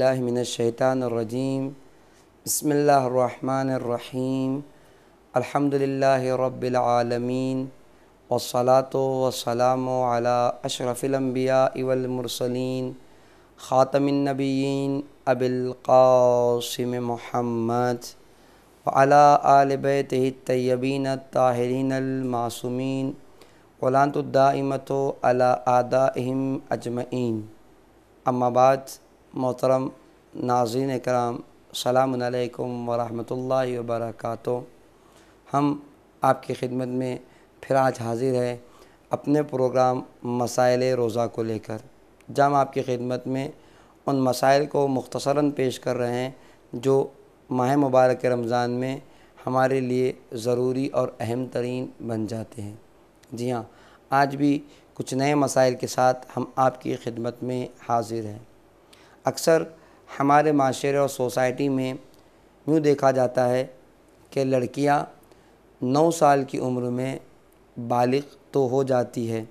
باللہ من الشیطان الرجیم بسم اللہ الرحمن الرحیم الحمدللہ رب العالمین والصلاة والسلام علی اشرف الانبیاء والمرسلین خاتم النبیین ابی القاسم محمد وعلی آل بیتہ الطیبین الطاہرین المعصومین ولعنۃ الدائمۃ علی اعدائہم اجمعین۔ اما بعد، محترم ناظرین اکرام، السلام علیکم ورحمۃ اللہ وبرکاتہ۔ ہم آپ کی خدمت میں پھر آج حاضر ہیں اپنے پروگرام مسائل روزہ کو لے کر، جہاں ہم آپ کی خدمت میں ان مسائل کو مختصراً پیش کر رہے ہیں جو ماہ مبارک رمضان میں ہمارے لیے ضروری اور اہم ترین بن جاتے ہیں۔ جی ہاں، آج بھی کچھ نئے مسائل کے ساتھ ہم آپ کی خدمت میں حاضر ہیں۔ اکثر ہمارے معاشرے اور سوسائٹی میں یوں دیکھا جاتا ہے کہ لڑکیاں 9 سال کی عمر میں بالغ تو ہو جاتی ہے،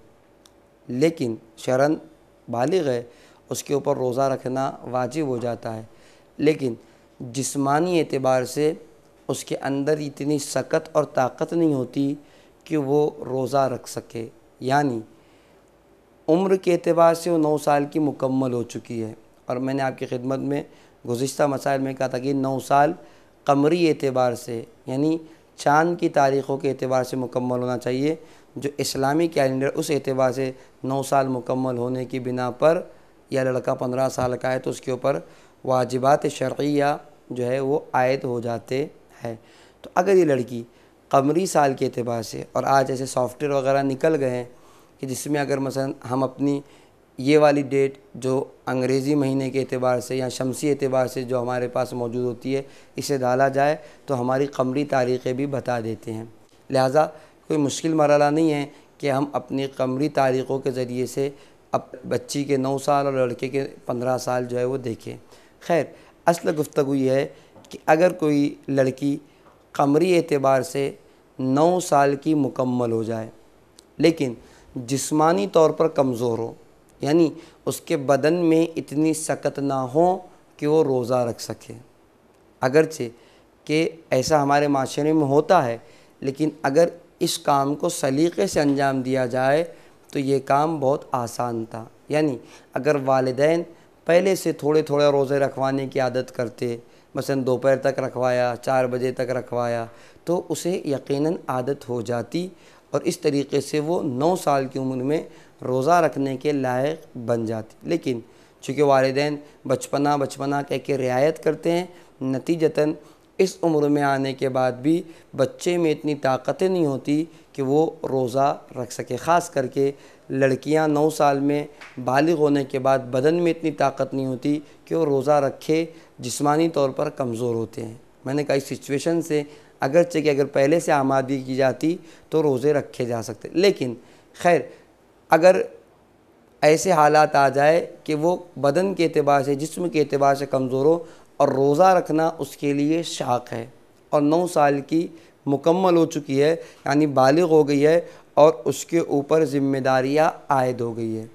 لیکن شرعاً بالغ ہے، اس کے اوپر روزہ رکھنا واجب ہو جاتا ہے، لیکن جسمانی اعتبار سے اس کے اندر اتنی سکت اور طاقت نہیں ہوتی کہ وہ روزہ رکھ سکے، یعنی عمر کے اعتبار سے وہ 9 سال کی مکمل ہو چکی ہے۔ اور میں نے آپ کی خدمت میں گزشتہ مسائل میں کہا تھا کہ 9 سال قمری اعتبار سے، یعنی چاند کی تاریخوں کے اعتبار سے مکمل ہونا چاہیے، جو اسلامی کیلنڈر اس اعتبار سے 9 سال مکمل ہونے کی بنا پر، یا لڑکا 15 سال کا ہے تو اس کے اوپر واجبات شرعیہ جو ہے وہ عائد ہو جاتے ہیں۔ تو اگر یہ لڑکی قمری سال کے اعتبار سے، اور آج ایسے سافٹ ویئر وغیرہ نکل گئے ہیں کہ جس میں اگر مثلا ہم اپنی یہ والی ڈیٹ جو انگریزی مہینے کے اعتبار سے یا شمسی اعتبار سے جو ہمارے پاس موجود ہوتی ہے، اسے ڈالا جائے تو ہماری قمری تاریخیں بھی بتا دیتے ہیں۔ لہٰذا کوئی مشکل مرحلہ نہیں ہے کہ ہم اپنی قمری تاریخوں کے ذریعے سے بچی کے 9 سال اور لڑکے کے 15 سال جو ہے وہ دیکھیں۔ خیر، اصل گفتگو یہ ہے کہ اگر کوئی لڑکی قمری اعتبار سے 9 سال کی مکمل ہو جائے لیکن جسمانی طور پر کمزور ہو، یعنی اس کے بدن میں اتنی سکت نہ ہو کہ وہ روزہ رکھ سکے، اگرچہ کہ ایسا ہمارے معاشرے میں ہوتا ہے، لیکن اگر اس کام کو سلیقے سے انجام دیا جائے تو یہ کام بہت آسان تھا۔ یعنی اگر والدین پہلے سے تھوڑے تھوڑے روزے رکھوانے کی عادت کرتے، مثلا دوپہر تک رکھوایا، 4 بجے تک رکھوایا، تو اسے یقیناً عادت ہو جاتی اور اس طریقے سے وہ 9 سال کی عمر میں روزہ رکھنے کے لائق بن جاتی۔ لیکن چونکہ والدین بچپنا کہہ کے رعایت کرتے ہیں، نتیجتاً اس عمر میں آنے کے بعد بھی بچے میں اتنی طاقتیں نہیں ہوتی کہ وہ روزہ رکھ سکے۔ خاص کر کے لڑکیاں 9 سال میں بالغ ہونے کے بعد بدن میں اتنی طاقت نہیں ہوتی کہ وہ روزہ رکھے، جسمانی طور پر کمزور ہوتے ہیں۔ میں نے کہا اس سچویشن سے اگرچہ کہ اگر پہلے سے آمادگی کی جاتی تو روزے رکھے جا سکتے، لیکن خیر اگر ایسے حالات آ جائے کہ وہ بدن کے اعتبار سے، جسم کے اعتبار سے کمزور ہو اور روزہ رکھنا اس کے لیے شاق ہے، اور 9 سال کی مکمل ہو چکی ہے، یعنی بالغ ہو گئی ہے اور اس کے اوپر ذمہ داریاں عائد ہو گئی ہے،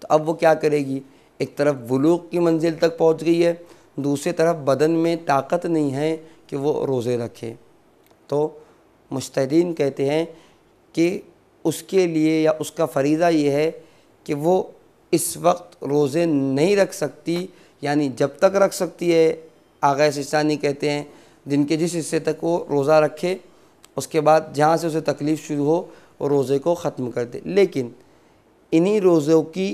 تو اب وہ کیا کرے گی؟ ایک طرف بلوغ کی منزل تک پہنچ گئی ہے، دوسری طرف بدن میں طاقت نہیں ہے کہ وہ روزے رکھے۔ تو مجتہدین کہتے ہیں کہ اس کے لیے یا اس کا فریضہ یہ ہے کہ وہ اس وقت روزے نہیں رکھ سکتی، یعنی جب تک رکھ سکتی ہے، آغا سستانی کہتے ہیں دن کے جس حصے تک وہ روزہ رکھے، اس کے بعد جہاں سے اسے تکلیف شروع ہو وہ روزے کو ختم کر دے۔ لیکن انہی روزوں کی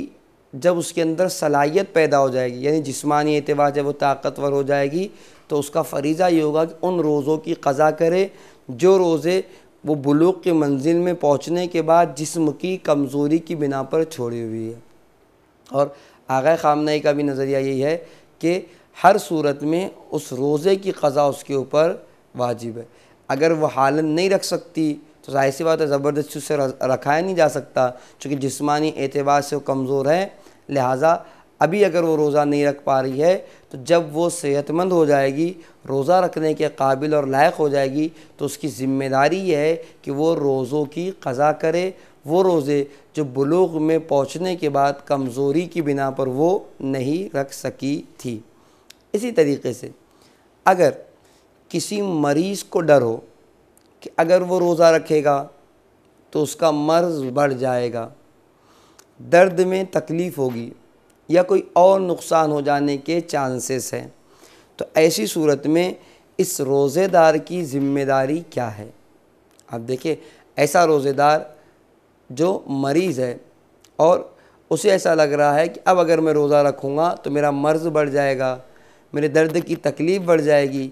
جب اس کے اندر صلاحیت پیدا ہو جائے گی، یعنی جسمانی اعتبار جب وہ طاقتور ہو جائے گی، تو اس کا فریضہ یہ ہوگا کہ ان روزوں کی قضا کرے جو روزے وہ بلوغ کی منزل میں پہنچنے کے بعد جسم کی کمزوری کی بنا پر چھوڑی ہوئی ہے۔ اور آغا خامنہئی کا بھی نظریہ یہی ہے کہ ہر صورت میں اس روزے کی قضا اس کے اوپر واجب ہے۔ اگر وہ حالت نہیں رکھ سکتی تو ظاہر سی بات ہے زبردستی سے رکھایا نہیں جا سکتا، چونکہ جسمانی اعتبار سے وہ کمزور ہے، لہٰذا ابھی اگر وہ روزہ نہیں رکھ پا رہی ہے تو جب وہ صحت مند ہو جائے گی، روزہ رکھنے کے قابل اور لائق ہو جائے گی، تو اس کی ذمہ داری یہ ہے کہ وہ روزوں کی قضا کرے، وہ روزے جو بلوغ میں پہنچنے کے بعد کمزوری کی بنا پر وہ نہیں رکھ سکی تھی۔ اسی طریقے سے اگر کسی مریض کو ڈر ہو کہ اگر وہ روزہ رکھے گا تو اس کا مرض بڑھ جائے گا، درد میں تکلیف ہوگی یا کوئی اور نقصان ہو جانے کے چانسز ہیں، تو ایسی صورت میں اس روزے دار کی ذمہ داری کیا ہے؟ اب دیکھیں، ایسا روزے دار جو مریض ہے اور اسے ایسا لگ رہا ہے کہ اب اگر میں روزہ رکھوں گا تو میرا مرض بڑھ جائے گا، میرے درد کی تکلیف بڑھ جائے گی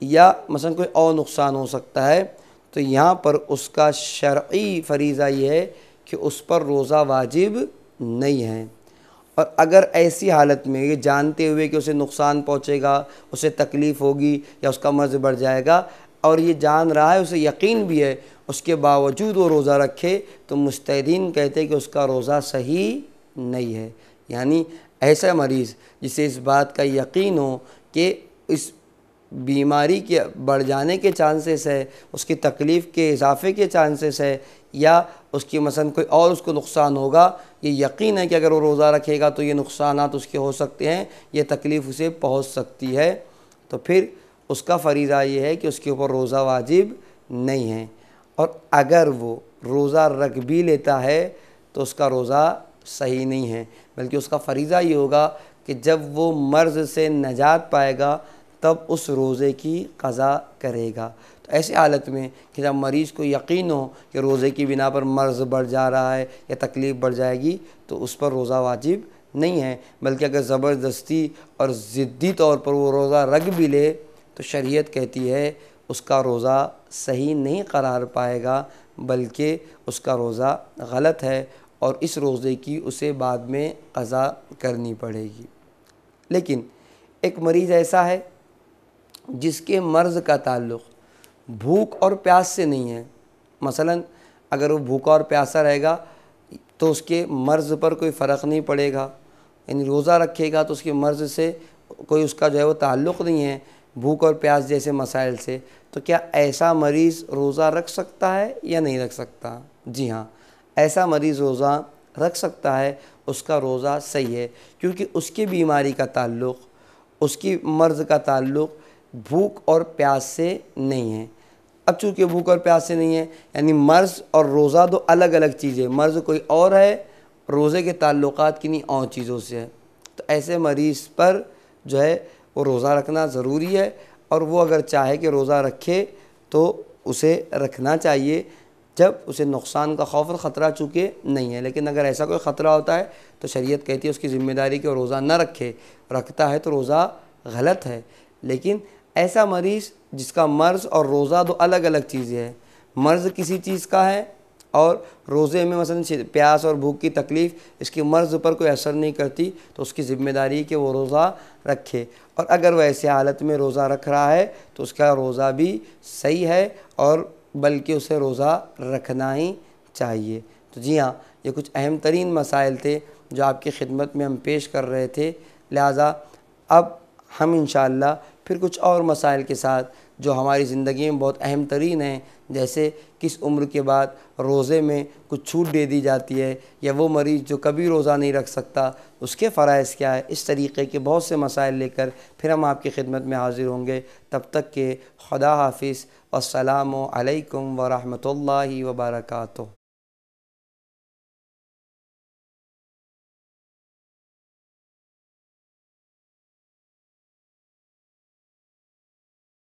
یا مثلا کوئی اور نقصان ہو سکتا ہے، تو یہاں پر اس کا شرعی فریضہ یہ ہے کہ اس پر روزہ واجب نہیں ہے۔ اور اگر ایسی حالت میں یہ جانتے ہوئے کہ اسے نقصان پہنچے گا، اسے تکلیف ہوگی یا اس کا مرض بڑھ جائے گا، اور یہ جان رہا ہے، اسے یقین بھی ہے، اس کے باوجود وہ روزہ رکھے، تو مجتہدین کہتے ہیں کہ اس کا روزہ صحیح نہیں ہے۔ یعنی ایسا مریض جسے اس بات کا یقین ہو کہ اس بیماری کے بڑھ جانے کے چانسز ہے، اس کی تکلیف کے اضافے کے چانسز ہے، یا اس کی مثلا کوئی اور اس کو نقصان ہوگا، یہ یقین ہے کہ اگر وہ روزہ رکھے گا تو یہ نقصانات اس کے ہو سکتے ہیں، یہ تکلیف اسے پہنچ سکتی ہے، تو پھر اس کا فریضہ یہ ہے کہ اس کے اوپر روزہ واجب نہیں ہے۔ اور اگر وہ روزہ رکھ بھی لیتا ہے تو اس کا روزہ صحیح نہیں ہے، بلکہ اس کا فریضہ یہ ہوگا کہ جب وہ مرض سے نجات پائے گا تب اس روزے کی قضا کرے گا۔ تو ایسی حالت میں کہ جب مریض کو یقین ہو کہ روزے کی بنا پر مرض بڑھ جا رہا ہے یا تکلیف بڑھ جائے گی تو اس پر روزہ واجب نہیں ہے، بلکہ اگر زبردستی اور ضدی طور پر وہ روزہ رکھ بھی لے تو شریعت کہتی ہے اس کا روزہ صحیح نہیں قرار پائے گا، بلکہ اس کا روزہ غلط ہے اور اس روزے کی اسے بعد میں قضا کرنی پڑے گی۔ لیکن ایک مریض ایسا ہے جس کے مرض کا تعلق بھوک اور پیاس سے نہیں ہے، مثلا اگر وہ بھوکا اور پیاسا رہے گا تو اس کے مرض پر کوئی فرق نہیں پڑے گا، یعنی روزہ رکھے گا تو اس کے مرض سے کوئی اس کا جو ہے وہ تعلق نہیں ہے بھوک اور پیاس جیسے مسائل سے، تو کیا ایسا مریض روزہ رکھ سکتا ہے یا نہیں رکھ سکتا؟ جی ہاں، ایسا مریض روزہ رکھ سکتا ہے، اس کا روزہ صحیح ہے، کیونکہ اس کی بیماری کا تعلق، اس کی مرض کا تعلق بھوک اور پیاس سے نہیں ہے۔ اب چونکہ بھوک اور پیاس سے نہیں ہے، یعنی مرض اور روزہ دو الگ الگ چیزیں، مرض کوئی اور ہے، روزے کے تعلقات کنی اور چیزوں سے ہے، تو ایسے مریض پر جو ہے وہ روزہ رکھنا ضروری ہے، اور وہ اگر چاہے کہ روزہ رکھے تو اسے رکھنا چاہیے جب اسے نقصان کا خوف اور خطرہ چونکہ نہیں ہے۔ لیکن اگر ایسا کوئی خطرہ ہوتا ہے تو شریعت کہتی ہے اس کی ذمہ داری کہ وہ روزہ نہ رکھے، رکھتا ہے تو روزہ غلط ہے۔ لیکن ایسا مریض جس کا مرض اور روزہ دو الگ الگ چیزیں ہیں، مرض کسی چیز کا ہے اور روزے میں مثلا پیاس اور بھوک کی تکلیف اس کی مرض پر کوئی اثر نہیں کرتی، تو اس کی ذمہ داری کہ وہ روزہ رکھے، اور اگر وہ ایسی حالت میں روزہ رکھ رہا ہے تو اس کا روزہ بھی صحیح ہے، اور بلکہ اسے روزہ رکھنا ہی چاہیے۔ تو جی ہاں، یہ کچھ اہم ترین مسائل تھے جو آپ کی خدمت میں ہم پیش کر رہے تھے، لہٰذا اب ہم انشاءاللہ پھر کچھ اور مسائل کے ساتھ جو ہماری زندگی میں بہت اہم ترین ہیں، جیسے کس عمر کے بعد روزے میں کچھ چھوٹ دے دی جاتی ہے، یا وہ مریض جو کبھی روزہ نہیں رکھ سکتا اس کے فرائض کیا ہے، اس طریقے کے بہت سے مسائل لے کر پھر ہم آپ کی خدمت میں حاضر ہوں گے۔ تب تک کہ خدا حافظ، والسلام علیکم ورحمۃ اللہ وبرکاتہ۔